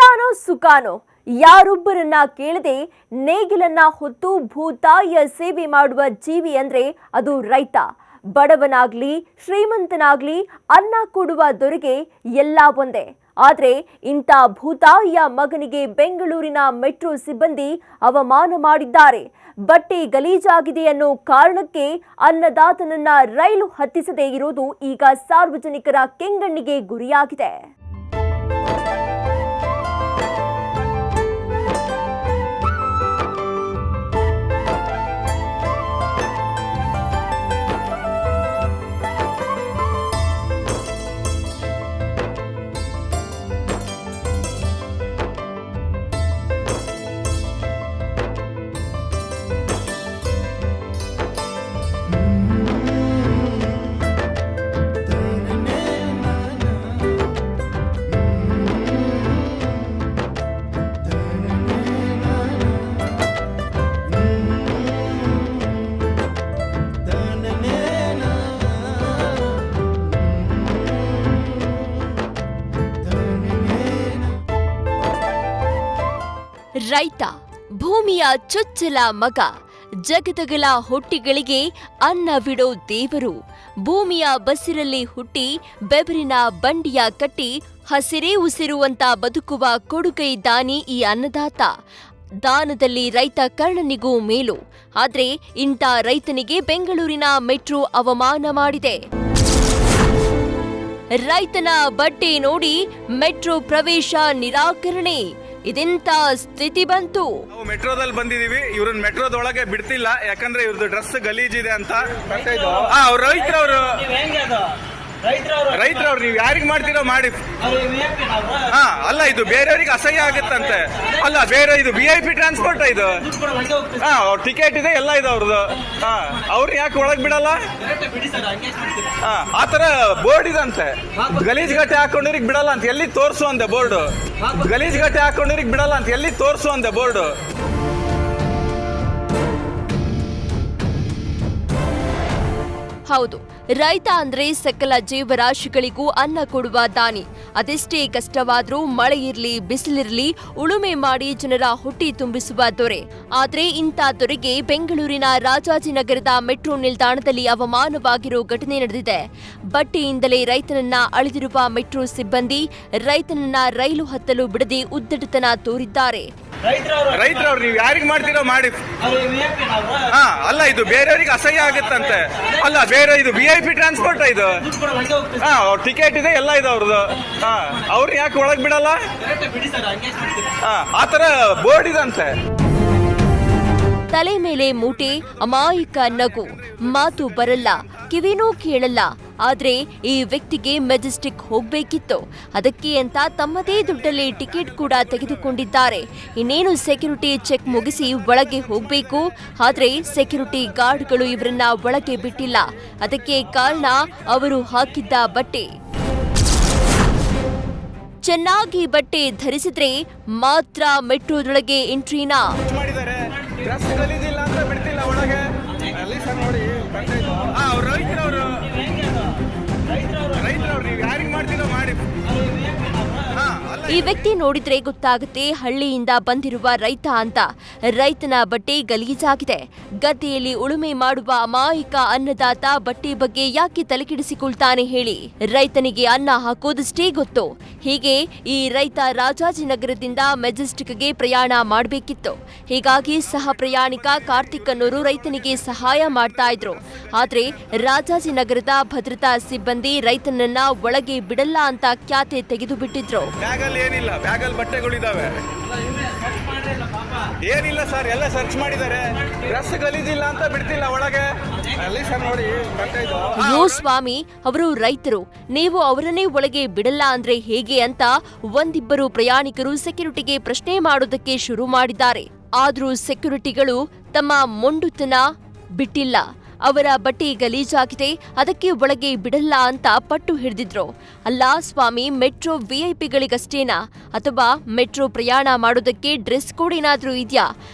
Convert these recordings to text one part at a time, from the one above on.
ಕಷ್ಟಾನೋ ಸುಖಾನೋ ಯಾರೊಬ್ಬರನ್ನ ಕೇಳದೆ ನೇಗಿಲನ್ನ ಹೊತ್ತು ಭೂತಾಯಿಯ ಸೇವೆ ಮಾಡುವ ಜೀವಿ ಅಂದ್ರೆ ಅದು ರೈತ. ಬಡವನಾಗ್ಲಿ ಶ್ರೀಮಂತನಾಗ್ಲಿ ಅನ್ನ ಕೊಡುವ ದೊರೆಗೆ ಎಲ್ಲ ಒಂದೇ. ಆದ್ರೆ ಇಂಥ ಭೂತಾಯಿಯ ಮಗನಿಗೆ ಬೆಂಗಳೂರಿನ ಮೆಟ್ರೋ ಸಿಬ್ಬಂದಿ ಅವಮಾನ ಮಾಡಿದ್ದಾರೆ. ಬಟ್ಟೆ ಗಲೀಜಾಗಿದೆ ಅನ್ನೋ ಕಾರಣಕ್ಕೆ ಅನ್ನದಾತನನ್ನ ರೈಲು ಹತ್ತಿಸದೇ ಇರೋದು ಈಗ ಸಾರ್ವಜನಿಕರ ಕೆಂಗಣ್ಣಿಗೆ ಗುರಿಯಾಗಿದೆ. ರೈತ ಭೂಮಿಯ ಚೊಚ್ಚಲ ಮಗ, ಜಗದಗಲ ಹೊಟ್ಟಿಗಳಿಗೆ ಅನ್ನವಿಡೋ ದೇವರು. ಭೂಮಿಯ ಬಸಿರಲ್ಲಿ ಹುಟ್ಟಿ ಬೆವರಿನ ಬಂಡಿಯ ಕಟ್ಟಿ ಹಸಿರೇ ಉಸಿರುವಂತ ಬದುಕುವ ಕೊಡುಗೈ ದಾನಿ ಈ ಅನ್ನದಾತ. ದಾನದಲ್ಲಿ ರೈತ ಕರ್ಣನಿಗೂ ಮೇಲು. ಆದ್ರೆ ಇಂಥ ರೈತನಿಗೆ ಬೆಂಗಳೂರಿನ ಮೆಟ್ರೋ ಅವಮಾನ ಮಾಡಿದೆ. ರೈತನ ಬಟ್ಟೆ ನೋಡಿ ಮೆಟ್ರೋ ಪ್ರವೇಶ ನಿರಾಕರಣೆ. ಇದೆಂತ ಸ್ಥಿತಿ ಬಂತು? ನಾವು ಮೆಟ್ರೋದಲ್ಲಿ ಬಂದಿದೀವಿ. ಇವ್ರನ್ನ ಮೆಟ್ರೋದೊಳಗೆ ಬಿಡ್ತಿಲ್ಲ, ಯಾಕಂದ್ರೆ ಇವ್ರದ್ದು ಡ್ರೆಸ್ ಗಲೀಜಿದೆ ಅಂತ. ಅವ್ರ ರೈತರವ್ರು ನೀವು ಯಾರಿಗ್ ಮಾಡ್ತೀರೋ ಮಾಡಿ. ಅಲ್ಲ, ಇದು ಬೇರೆಯವ್ರಿಗೆ ಅಸಹ್ಯ ಆಗುತ್ತಂತೆ. ಅಲ್ಲ, ಬೇರೆ ಇದು VIP ಟ್ರಾನ್ಸ್ಪೋರ್ಟ್ ಇದು. ಟಿಕೆಟ್ ಇದೆ, ಎಲ್ಲ ಇದೆ ಅವ್ರದ್ದು. ಅವ್ರು ಯಾಕೆ ಒಳಗ್ ಬಿಡಲ್ಲ? ಆತರ ಬೋರ್ಡ್ ಇದಂತೆ. ಗಲೀಜ್ ಗಟ್ಟೆ ಹಾಕೊಂಡ್ರಿಗೆ ಬಿಡಲ್ಲ ಅಂತ ಎಲ್ಲಿ ತೋರ್ಸು ಅಂದೆ ಬೋರ್ಡ್. ಗಲೀಜ್ ಗಟ್ಟೆ ಹಾಕೊಂಡ್ರಿಗೆ ಬಿಡಲ್ಲ ಅಂತ ಎಲ್ಲಿ ತೋರ್ಸು ಅಂದೆ ಬೋರ್ಡ್. ಹೌದು, ರೈತ ಅಂದ್ರೆ ಸಕಲ ಜೀವರಾಶಿಗಳಿಗೂ ಅನ್ನ ಕೊಡುವ ದಾನಿ. ಅದೆಷ್ಟೇ ಕಷ್ಟವಾದ್ರೂ ಮಳೆ ಇರ್ಲಿ ಬಿಸಿಲಿರ್ಲಿ ಉಳುಮೆ ಮಾಡಿ ಜನರ ಹೊಟ್ಟಿ ತುಂಬಿಸುವ ದೊರೆ. ಆದ್ರೆ ಇಂಥ ದೊರೆಗೆ ಬೆಂಗಳೂರಿನ ರಾಜಾಜಿನಗರದ ಮೆಟ್ರೋ ನಿಲ್ದಾಣದಲ್ಲಿ ಅವಮಾನವಾಗಿರೋ ಘಟನೆ ನಡೆದಿದೆ. ಬಟ್ಟೆಯಿಂದಲೇ ರೈತನನ್ನ ಅಳಿದಿರುವ ಮೆಟ್ರೋ ಸಿಬ್ಬಂದಿ ರೈತನನ್ನ ರೈಲು ಹತ್ತಲು ಬಿಡದೆ ಉದ್ದಟತನ ತೋರಿದ್ದಾರೆ. ರೈತರವ್ರು ನೀವು ಯಾರಿಗ್ ಮಾಡ್ತೀರೋ ಮಾಡಿ. ಅಲ್ಲ, ಇದು ಬೇರೆಯವ್ರಿಗೆ ಅಸಹ್ಯ ಆಗುತ್ತಂತೆ. ಅಲ್ಲ, ಬೇರೆ ಇದು VIP ಟ್ರಾನ್ಸ್ಪೋರ್ಟ್ ಇದು. ಟಿಕೆಟ್ ಇದೆ, ಎಲ್ಲ ಇದೆ ಅವ್ರದ್ದು. ಅವ್ರು ಯಾಕೆ ಒಳಗ್ ಬಿಡಲ್ಲ? ಆತರ ಬೋರ್ಡ್ ಇದಂತೆ. ತಲೆ ಮೇಲೆ ಮೂಟೆ, ಅಮಾಯಕ ನಗು, ಮಾತು ಬರಲ್ಲ, ಕಿವಿನೂ ಕೇಳಲ್ಲ. ಆದ್ರೆ ಈ ವ್ಯಕ್ತಿಗೆ ಮೆಜೆಸ್ಟಿಕ್ ಹೋಗ್ಬೇಕಿತ್ತು. ಅದಕ್ಕೆ ಅಂತ ತಮ್ಮದೇ ದುಡ್ಡಲ್ಲಿ ಟಿಕೆಟ್ ಕೂಡ ತೆಗೆದುಕೊಂಡಿದ್ದಾರೆ. ಇನ್ನೇನು ಸೆಕ್ಯೂರಿಟಿ ಚೆಕ್ ಮುಗಿಸಿ ಒಳಗೆ ಹೋಗ್ಬೇಕು. ಆದ್ರೆ ಸೆಕ್ಯೂರಿಟಿ ಗಾರ್ಡ್ಗಳು ಇವರನ್ನ ಒಳಗೆ ಬಿಟ್ಟಿಲ್ಲ. ಅದಕ್ಕೆ ಕಾರಣ ಅವರು ಹಾಕಿದ್ದ ಬಟ್ಟೆ. ಚೆನ್ನಾಗಿ ಬಟ್ಟೆ ಧರಿಸಿದ್ರೆ ಮಾತ್ರ ಮೆಟ್ರೋದೊಳಗೆ ಎಂಟ್ರಿನಾ? ಈ ವ್ಯಕ್ತಿ ನೋಡಿದ್ರೆ ಗೊತ್ತಾಗುತ್ತೆ ಹಳ್ಳಿಯಿಂದ ಬಂದಿರುವ ರೈತ ಅಂತ. ರೈತನ ಬಟ್ಟೆ ಗಲೀಜಾಗಿದೆ. ಗದ್ದೆಯಲ್ಲಿ ಉಳುಮೆ ಮಾಡುವ ಅಮಾಯಕ ಅನ್ನದಾತ ಬಟ್ಟೆ ಬಗ್ಗೆ ಯಾಕೆ ತಲೆಕೆಡಿಸಿಕೊಳ್ತಾನೆ ಹೇಳಿ? ರೈತನಿಗೆ ಅನ್ನ ಹಾಕೋದಷ್ಟೇ ಗೊತ್ತು. ಹೀಗೆ ಈ ರೈತ ರಾಜಾಜಿನಗರದಿಂದ ಮೆಜೆಸ್ಟಿಕ್ಗೆ ಪ್ರಯಾಣ ಮಾಡಬೇಕಿತ್ತು. ಹೀಗಾಗಿ ಸಹ ಪ್ರಯಾಣಿಕ ಕಾರ್ತಿಕ್ ಅನ್ನೋರು ರೈತನಿಗೆ ಸಹಾಯ ಮಾಡ್ತಾ ಇದ್ರು. ಆದ್ರೆ ರಾಜಾಜಿನಗರದ ಭದ್ರತಾ ಸಿಬ್ಬಂದಿ ರೈತನನ್ನ ಒಳಗೆ ಬಿಡಲ್ಲ ಅಂತ ಖ್ಯಾತೆ ತೆಗೆದು ಬಿಟ್ಟಿದ್ರು. ಏನಿಲ್ಲ, ಬ್ಯಾಗಲ್ಲಿ ಬಟ್ಟೆಗಳಿದಾವೆ. ಏನಿಲ್ಲ ಸರ್, ಎಲ್ಲ ಸರ್ಚ್ ಮಾಡಿದ್ದಾರೆ. ಡ್ರೆಸ್ ಗಲೀಜಿಲ್ಲ ಅಂತ ಬಿಡ್ತಿಲ್ಲ ಒಳಗೆ. ಯೋ ಸ್ವಾಮಿ, ಅವರು ರೈತರು, ನೀವು ಅವರನ್ನೇ ಒಳಗೆ ಬಿಡಲ್ಲ ಅಂದ್ರೆ ಹೇಗೆ ಅಂತ ಒಂದಿಬ್ಬರು ಪ್ರಯಾಣಿಕರು ಸೆಕ್ಯೂರಿಟಿಗೆ ಪ್ರಶ್ನೆ ಮಾಡೋದಕ್ಕೆ ಶುರು ಮಾಡಿದ್ದಾರೆ. ಆದ್ರೂ ಸೆಕ್ಯೂರಿಟಿಗಳು ತಮ್ಮ ಮೊಂಡುತನ ಬಿಟ್ಟಿಲ್ಲ. ಅವರ ಬಟ್ಟೆ ಗಲೀಜಾಗಿದೆ, ಅದಕ್ಕೆ ಒಳಗೆ ಬಿಡಲ್ಲ ಅಂತ ಪಟ್ಟು ಹಿಡಿದಿದ್ರು. ಅಲ್ಲ ಸ್ವಾಮಿ, ಮೆಟ್ರೋ ವಿಐಪಿಗಳಿಗಷ್ಟೇನಾ ಅಥವಾ ಮೆಟ್ರೋ ಪ್ರಯಾಣ ಮಾಡೋದಕ್ಕೆ ಡ್ರೆಸ್ ಕೋಡ್ ಏನಾದ್ರೂ ಇದೆಯಾ?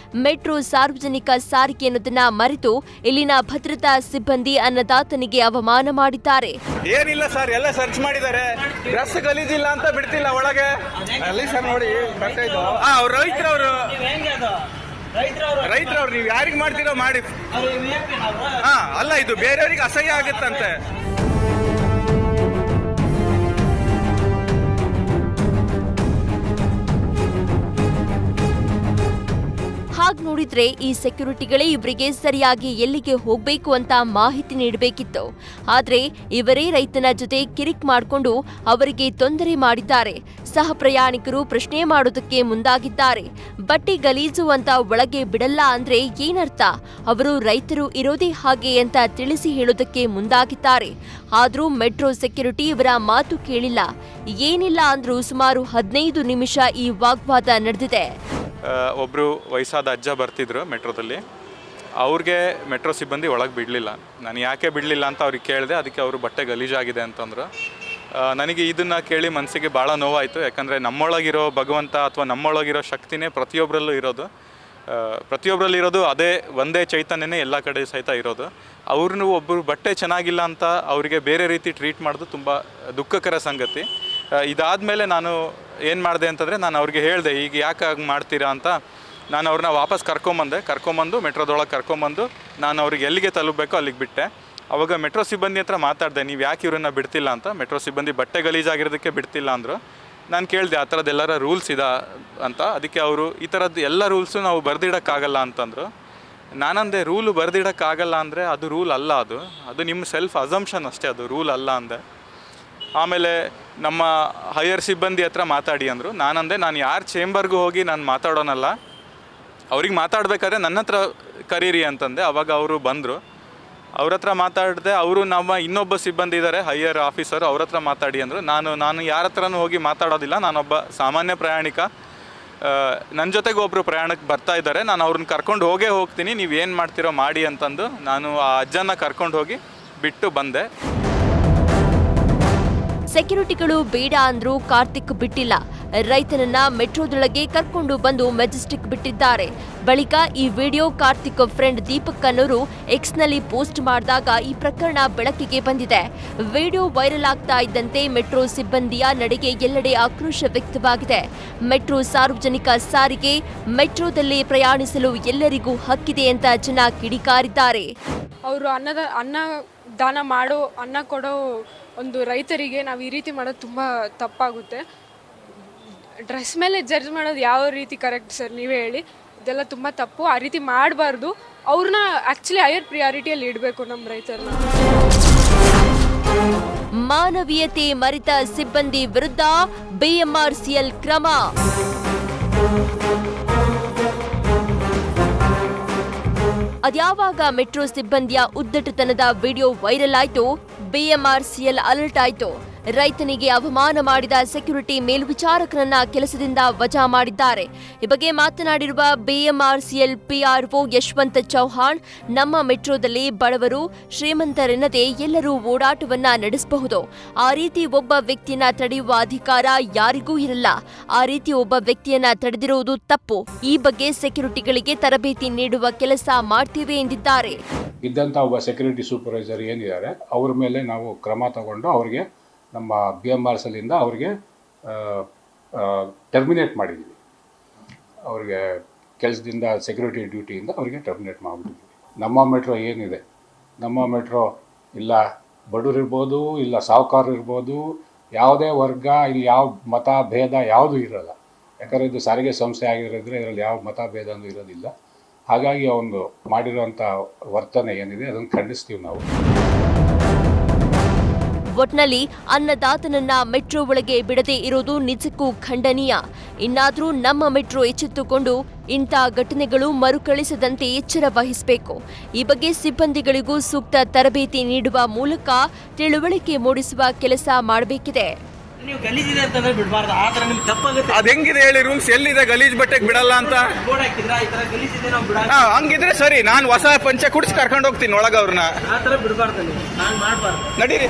ಮೆಟ್ರೋ ಸಾರ್ವಜನಿಕ ಸಾರಿಗೆ ಅನ್ನೋದನ್ನ ಮರೆತು ಇಲ್ಲಿನ ಭದ್ರತಾ ಸಿಬ್ಬಂದಿ ಅನ್ನದಾತನಿಗೆ ಅವಮಾನ ಮಾಡಿದ್ದಾರೆ. ಏನಿಲ್ಲ ಸರ್, ಎಲ್ಲ ಸರ್ಚ್ ಮಾಡಿದ್ದಾರೆ, ಡ್ರೆಸ್ ಗಲೀಜಿಲ್ಲ ಅಂತ ಬಿಡ್ತಿಲ್ಲ ಒಳಗೆ. ಅಲ್ಲಿ ಸರ್ ನೋಡಿ, ಅವ್ರು ರೈತರವ್ರು ನೀವು ಯಾರಿಗೆ ಮಾಡ್ತೀರೋ ಮಾಡಿ. ಅಲ್ಲ, ಇದು ಬೇರೆಯವ್ರಿಗೆ ಅಸಹ್ಯ ಆಗುತ್ತಂತೆ. ಹಾಗೆ ನೋಡಿದ್ರೆ ಈ ಸೆಕ್ಯೂರಿಟಿಗಳೇ ಇವರಿಗೆ ಸರಿಯಾಗಿ ಎಲ್ಲಿಗೆ ಹೋಗ್ಬೇಕು ಅಂತ ಮಾಹಿತಿ ನೀಡಬೇಕಿತ್ತು. ಆದ್ರೆ ಇವರೇ ರೈತನ ಜೊತೆ ಕಿರಿಕ್ ಮಾಡಿಕೊಂಡು ಅವರಿಗೆ ತೊಂದರೆ ಮಾಡಿದ್ದಾರೆ. ಸಹ ಪ್ರಯಾಣಿಕರು ಪ್ರಶ್ನೆ ಮಾಡೋದಕ್ಕೆ ಮುಂದಾಗಿದ್ದಾರೆ. ಬಟ್ಟೆ ಗಲೀಜು ಅಂತ ಒಳಗೆ ಬಿಡಲ್ಲ ಅಂದ್ರೆ ಏನರ್ಥ? ಅವರು ರೈತರು ಇರೋದೇ ಹಾಗೆ ಅಂತ ತಿಳಿಸಿ ಹೇಳೋದಕ್ಕೆ ಮುಂದಾಗಿದ್ದಾರೆ. ಆದ್ರೂ ಮೆಟ್ರೋ ಸೆಕ್ಯೂರಿಟಿ ಇವರ ಮಾತು ಕೇಳಿಲ್ಲ. ಏನಿಲ್ಲ ಅಂದ್ರೂ ಸುಮಾರು 15 ನಿಮಿಷ ಈ ವಾಗ್ವಾದ ನಡೆದಿದೆ. ಒಬ್ಬರು ವಯಸ್ಸಾದ ಅಜ್ಜ ಬರ್ತಿದ್ರು ಮೆಟ್ರೋದಲ್ಲಿ. ಅವ್ರಿಗೆ ಮೆಟ್ರೋ ಸಿಬ್ಬಂದಿ ಒಳಗೆ ಬಿಡಲಿಲ್ಲ. ನಾನು ಯಾಕೆ ಬಿಡಲಿಲ್ಲ ಅಂತ ಅವ್ರಿಗೆ ಕೇಳಿದೆ. ಅದಕ್ಕೆ ಅವರು ಬಟ್ಟೆ ಗಲೀಜಾಗಿದೆ ಅಂತಂದರು. ನನಗೆ ಇದನ್ನು ಕೇಳಿ ಮನಸ್ಸಿಗೆ ಭಾಳ ನೋವಾಯಿತು. ಯಾಕಂದರೆ ನಮ್ಮೊಳಗಿರೋ ಭಗವಂತ ಅಥವಾ ನಮ್ಮೊಳಗಿರೋ ಶಕ್ತಿನೇ ಪ್ರತಿಯೊಬ್ಬರಲ್ಲಿರೋದು ಅದೇ ಒಂದೇ ಚೈತನ್ಯನೇ ಎಲ್ಲ ಕಡೆ ಸಹಿತ ಇರೋದು. ಅವ್ರನ್ನೂ ಒಬ್ಬರು ಬಟ್ಟೆ ಚೆನ್ನಾಗಿಲ್ಲ ಅಂತ ಅವರಿಗೆ ಬೇರೆ ರೀತಿ ಟ್ರೀಟ್ ಮಾಡೋದು ತುಂಬ ದುಃಖಕರ ಸಂಗತಿ. ಇದಾದಮೇಲೆ ನಾನು ಏನು ಮಾಡಿದೆ ಅಂತಂದರೆ, ನಾನು ಅವ್ರಿಗೆ ಹೇಳಿದೆ, ಈಗ ಯಾಕೆ ಹಾಗೆ ಮಾಡ್ತೀರಾ ಅಂತ. ನಾನು ಅವ್ರನ್ನ ವಾಪಸ್ ಕರ್ಕೊಂಬಂದು ಮೆಟ್ರೋದೊಳಗೆ ಕರ್ಕೊಂಬಂದು ನಾನು ಅವ್ರಿಗೆ ಎಲ್ಲಿಗೆ ತಲುಪಬೇಕೋ ಅಲ್ಲಿಗೆ ಬಿಟ್ಟೆ. ಅವಾಗ ಮೆಟ್ರೋ ಸಿಬ್ಬಂದಿ ಹತ್ರ ಮಾತಾಡಿದೆ, ನೀವು ಯಾಕೆ ಇವ್ರನ್ನ ಬಿಡ್ತಿಲ್ಲ ಅಂತ. ಮೆಟ್ರೋ ಸಿಬ್ಬಂದಿ ಬಟ್ಟೆ ಗಲೀಜಾಗಿರೋದಕ್ಕೆ ಬಿಡ್ತಿಲ್ಲ ಅಂದರು. ನಾನು ಕೇಳಿದೆ, ಆ ಥರದ್ದು ಎಲ್ಲರ ರೂಲ್ಸ್ ಇದೆ ಅಂತ. ಅದಕ್ಕೆ ಅವರು ಈ ಥರದ್ದು ಎಲ್ಲ ರೂಲ್ಸು ನಾವು ಬರೆದಿಡೋಕ್ಕಾಗಲ್ಲ ಅಂತಂದರು. ನಾನಂದೆ, ರೂಲು ಬರೆದಿಡೋಕ್ಕಾಗಲ್ಲ ಅಂದರೆ ಅದು ರೂಲ್ ಅಲ್ಲ, ಅದು ನಿಮ್ಮ ಸೆಲ್ಫ್ ಅಸಂಪ್ಷನ್ ಅಷ್ಟೇ, ಅದು ರೂಲ್ ಅಲ್ಲ ಅಂದೆ. ಆಮೇಲೆ ನಮ್ಮ ಹೈಯರ್ ಸಿಬ್ಬಂದಿ ಹತ್ರ ಮಾತಾಡಿ ಅಂದರು. ನಾನಂದೆ, ನಾನು ಯಾರ ಚೇಂಬರ್ಗೂ ಹೋಗಿ ನಾನು ಮಾತಾಡೋನಲ್ಲ, ಅವ್ರಿಗೆ ಮಾತಾಡಬೇಕಾದ್ರೆ ನನ್ನ ಹತ್ರ ಕರೀರಿ ಅಂತಂದೆ. ಅವಾಗ ಅವರು ಬಂದರು. ಅವ್ರ ಹತ್ರ ಮಾತಾಡಿದೆ. ಅವರು ನಮ್ಮ ಇನ್ನೊಬ್ಬ ಸಿಬ್ಬಂದಿ ಇದ್ದಾರೆ, ಹೈಯರ್ ಆಫೀಸರು, ಅವ್ರ ಹತ್ರ ಮಾತಾಡಿ ಅಂದರು. ನಾನು ಯಾರ ಹತ್ರನೂ ಹೋಗಿ ಮಾತಾಡೋದಿಲ್ಲ, ನಾನೊಬ್ಬ ಸಾಮಾನ್ಯ ಪ್ರಯಾಣಿಕ. ನನ್ನ ಜೊತೆಗೆ ಒಬ್ಬರು ಪ್ರಯಾಣಕ್ಕೆ ಬರ್ತಾ ಇದ್ದಾರೆ, ನಾನು ಅವ್ರನ್ನ ಕರ್ಕೊಂಡು ಹೋಗ್ತೀನಿ, ನೀವು ಏನು ಮಾಡ್ತೀರೋ ಮಾಡಿ ಅಂತಂದು ನಾನು ಆ ಅಜ್ಜನ ಕರ್ಕೊಂಡು ಹೋಗಿ ಬಿಟ್ಟು ಬಂದೆ. ಸೆಕ್ಯೂರಿಟಿಗಳು ಬೇಡ ಅಂದ್ರೂ ಕಾರ್ತಿಕ್ ಬಿಟ್ಟಿಲ್ಲ. ರೈತನನ್ನ ಮೆಟ್ರೋದೊಳಗೆ ಕರ್ಕೊಂಡು ಬಂದು ಮೆಜೆಸ್ಟಿಕ್ ಬಿಟ್ಟಿದ್ದಾರೆ. ಬಳಿಕ ಈ ವಿಡಿಯೋ ಕಾರ್ತಿಕ್ ಫ್ರೆಂಡ್ ದೀಪಕ್ ಅನ್ನೋರು ಎಕ್ಸ್ನಲ್ಲಿ ಪೋಸ್ಟ್ ಮಾಡಿದಾಗ ಈ ಪ್ರಕರಣ ಬೆಳಕಿಗೆ ಬಂದಿದೆ. ವಿಡಿಯೋ ವೈರಲ್ ಆಗ್ತಾ ಇದ್ದಂತೆ ಮೆಟ್ರೋ ಸಿಬ್ಬಂದಿಯ ನಡೆಗೆ ಎಲ್ಲೆಡೆ ಆಕ್ರೋಶ ವ್ಯಕ್ತವಾಗಿದೆ. ಮೆಟ್ರೋ ಸಾರ್ವಜನಿಕ ಸಾರಿಗೆ, ಮೆಟ್ರೋದಲ್ಲಿ ಪ್ರಯಾಣಿಸಲು ಎಲ್ಲರಿಗೂ ಹಕ್ಕಿದೆ ಅಂತ ಜನ ಕಿಡಿಕಾರಿದ್ದಾರೆ. ಅವರು ಅನ್ನ ದಾನ ಮಾಡೋ, ಅನ್ನ ಕೊಡೋ ಒಂದು ರೈತರಿಗೆ ನಾವು ಈ ರೀತಿ ಮಾಡೋದು ತುಂಬ ತಪ್ಪಾಗುತ್ತೆ. ಡ್ರೆಸ್ ಮೇಲೆ ಜಡ್ಜ್ ಮಾಡೋದು ಯಾವ ರೀತಿ ಕರೆಕ್ಟ್ ಸರ್, ನೀವೇ ಹೇಳಿ. ಇದೆಲ್ಲ ತುಂಬ ತಪ್ಪು, ಆ ರೀತಿ ಮಾಡಬಾರ್ದು. ಅವ್ರನ್ನ ಆ್ಯಕ್ಚುಲಿ ಹೈಯರ್ ಪ್ರಿಯಾರಿಟಿಯಲ್ಲಿ ಇಡಬೇಕು ನಮ್ಮ ರೈತರನ್ನ. ಮಾನವೀಯತೆ ಮರೆತ ಸಿಬ್ಬಂದಿ ವಿರುದ್ಧ ಬಿಎಂಆರ್ಸಿಎಲ್ ಕ್ರಮ. ಅದ್ಯಾವಾಗ ಮೆಟ್ರೋ ಸಿಬ್ಬಂದಿಯ ಉದ್ದಟತನದ ವಿಡಿಯೋ ವೈರಲ್ ಆಯ್ತು, ಬಿಎಂಆರ್ಸಿಎಲ್ ಅಲರ್ಟ್ ಆಯ್ತು. ರೈತನಿಗೆ ಅವಮಾನ ಮಾಡಿದ ಸೆಕ್ಯೂರಿಟಿ ಮೇಲ್ವಿಚಾರಕರನ್ನ ಕೆಲಸದಿಂದ ವಜಾ ಮಾಡಿದ್ದಾರೆ. ಈ ಬಗ್ಗೆ ಮಾತನಾಡಿರುವ ಬಿಎಂಆರ್ಸಿಎಲ್ ಪಿಆರ್ಒ ಯಶವಂತ್ ಚೌಹಾಣ್, ನಮ್ಮ ಮೆಟ್ರೋದಲ್ಲಿ ಬಡವರು ಶ್ರೀಮಂತರೆನ್ನದೆ ಎಲ್ಲರೂ ಓಡಾಟವನ್ನ ನಡೆಸಬಹುದು. ಆ ರೀತಿ ಒಬ್ಬ ವ್ಯಕ್ತಿಯನ್ನ ತಡೆಯುವ ಅಧಿಕಾರ ಯಾರಿಗೂ ಇರಲ್ಲ. ಆ ರೀತಿ ಒಬ್ಬ ವ್ಯಕ್ತಿಯನ್ನ ತಡೆದಿರುವುದು ತಪ್ಪು. ಈ ಬಗ್ಗೆ ಸೆಕ್ಯೂರಿಟಿಗಳಿಗೆ ತರಬೇತಿ ನೀಡುವ ಕೆಲಸ ಮಾಡ್ತೀವಿ ಎಂದಿದ್ದಾರೆ. ಇದ್ದಂಥ ಒಬ್ಬ ಸೆಕ್ಯೂರಿಟಿ ಸೂಪರ್ವೈಸರ್ ಏನಿದ್ದಾರೆ ಅವ್ರ ಮೇಲೆ ನಾವು ಕ್ರಮ ತಗೊಂಡು ಅವ್ರಿಗೆ ನಮ್ಮ BMRCL ಅವ್ರಿಗೆ ಟರ್ಮಿನೇಟ್ ಮಾಡಿದ್ದೀವಿ. ಅವ್ರಿಗೆ ಕೆಲಸದಿಂದ ಸೆಕ್ಯೂರಿಟಿ ಡ್ಯೂಟಿಯಿಂದ ಅವ್ರಿಗೆ ಟರ್ಮಿನೇಟ್ ಮಾಡಿಬಿಟ್ಟಿದ್ದೀವಿ. ನಮ್ಮ ಮೆಟ್ರೋ ಏನಿದೆ, ನಮ್ಮ ಮೆಟ್ರೋ ಇಲ್ಲ ಬಡವರಿರ್ಬೋದು, ಇಲ್ಲ ಸಾಹುಕಾರರು ಇರ್ಬೋದು, ಯಾವುದೇ ವರ್ಗ, ಇಲ್ಲಿ ಯಾವ ಮತ ಭೇದ ಯಾವುದೂ ಇರೋಲ್ಲ. ಯಾಕಂದರೆ ಇದು ಸಾರಿಗೆ ಸಂಸ್ಥೆ ಆಗಿರೋದ್ರೆ ಇದರಲ್ಲಿ ಯಾವ ಮತ ಭೇದನೂ ಇರೋದಿಲ್ಲ. ಹಾಗಾಗಿ ಅವನು ಮಾಡಿರುವಂಥ ವರ್ತನೆ ಏನಿದೆ ಅದನ್ನು ಖಂಡಿಸ್ತೀವಿ ನಾವು. ಒಟ್ನಲ್ಲಿ ಅನ್ನದಾತನನ್ನ ಮೆಟ್ರೋ ಒಳಗೆ ಬಿಡದೆ ಇರೋದು ನಿಜಕ್ಕೂ ಖಂಡನೀಯ. ಇನ್ನಾದ್ರೂ ನಮ್ಮ ಮೆಟ್ರೋ ಎಚ್ಚೆತ್ತುಕೊಂಡು ಇಂಥ ಘಟನೆಗಳು ಮರುಕಳಿಸದಂತೆ ಎಚ್ಚರ ವಹಿಸಬೇಕು. ಈ ಬಗ್ಗೆ ಸಿಬ್ಬಂದಿಗಳಿಗೂ ಸೂಕ್ತ ತರಬೇತಿ ನೀಡುವ ಮೂಲಕ ತಿಳುವಳಿಕೆ ಮೂಡಿಸುವ ಕೆಲಸ ಮಾಡಬೇಕಿದೆ. ನೀವು ಗಲೀಜಿದೆ ಅಂತಂದ್ರೆ ಬಿಡಬಾರ್ದು, ಆ ಥರ ನಿಮ್ಗೆ ತಪ್ಪಾಗುತ್ತೆ. ಅದ್ ಹೆಂಗಿದೆ ಹೇಳಿ ರೂಲ್ಸ್, ಎಲ್ಲಿದೆ ಗಲೀಜ್ ಬಟ್ಟೆಗೆ ಬಿಡಲ್ಲ ಅಂತ? ಬೋರ್ಡ್ ಹಾಕಿದ್ರ ಈ ಥರ ಗಲೀಜಿದೆ ನಾವು ಬಿಡ, ಹಂಗಿದ್ರೆ ಸರಿ, ನಾನು ಹೊಸ ಪಂಚೆ ಕುಡಿಸಿ ಕರ್ಕೊಂಡು ಹೋಗ್ತೀನಿ ಒಳಗ ಅವ್ರನ್ನ. ಆ ಥರ ಬಿಡಬಾರ್ದು ನೀವು, ನಾನು ಮಾಡಬಾರ್ದು. ನಡೀರಿ.